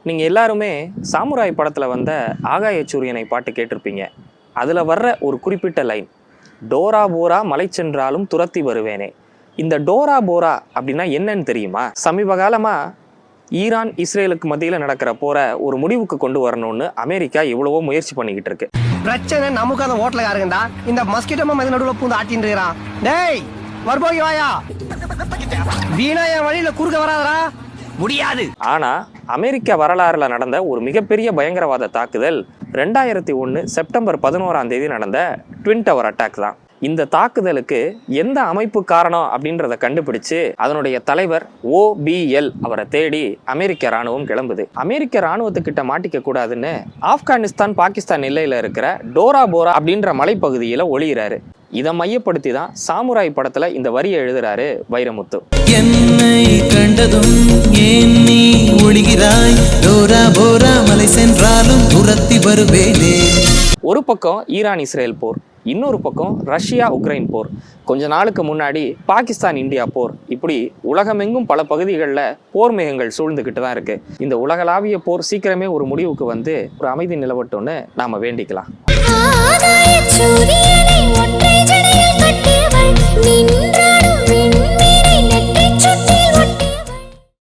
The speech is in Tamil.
நீங்கள் எல்லாருமே சாமுராய் படத்தில் வந்த ஆகாய சூரியனை பாட்டு கேட்டிருப்பீங்க. அதில் வர்ற ஒரு குறிப்பிட்ட லைன், டோரா போரா மலை சென்றாலும் துரத்தி வருவேனே. இந்த டோரா போரா அப்படின்னா என்னன்னு தெரியுமா? சமீப காலமாக ஈரான் இஸ்ரேலுக்கு மத்தியில் நடக்கிற போரை ஒரு முடிவுக்கு கொண்டு வரணும்னு அமெரிக்கா எவ்வளவோ முயற்சி பண்ணிக்கிட்டு இருக்கு. பிரச்சனை நமக்கு அந்த ஓட்டல யாருங்கடா, இந்த மஸ்கிட்டோ மத நடுவுல பூந்து ஆட்டின்னு இருக்கிறான். டேய் வரபோகி வாயா, வீணா என் வழியில குறுக்க வராதரா, முடியாது. ஆனா அமெரிக்கா வரலாறுல நடந்த ஒரு மிகப்பெரிய பயங்கரவாத தாக்குதல் 2001 செப்டம்பர் 11 நடந்த ட்வின் டவர் அட்டாக் தான். இந்த தாக்குதலுக்கு எந்த அமைப்பு காரணம் அப்படின்றத கண்டுபிடிச்சு அதனுடைய தலைவர் OBL அவரை தேடி அமெரிக்க ராணுவம் கிளம்புது. அமெரிக்க ராணுவத்துக்கிட்ட மாட்டிக்க கூடாதுன்னு ஆப்கானிஸ்தான் பாகிஸ்தான் எல்லையில இருக்கிற டோரா போரா அப்படின்ற மலைப்பகுதியில ஒளியிறாரு. இதை மையப்படுத்தி தான் சாமுராய் படத்துல இந்த வரியை எழுதுறாரு வைரமுத்து. என்னை கண்டதும் ஏன் நீ ஒளிகிறாய், டோரா போரா மலை சென்றாலும் துரத்தி வருவேனே. ஒரு பக்கம் ஈரான் இஸ்ரேல் போர், இன்னொரு பக்கம் ரஷ்யா உக்ரைன் போர், கொஞ்ச நாளுக்கு முன்னாடி பாகிஸ்தான் இந்தியா போர், இப்படி உலகமெங்கும் பல பகுதிகளில் போர் மேகங்கள் சூழ்ந்துக்கிட்டு தான் இருக்கு. இந்த உலகளாவிய போர் சீக்கிரமே ஒரு முடிவுக்கு வந்து ஒரு அமைதி நிலவட்டும்னு நாம வேண்டிக்கலாம்.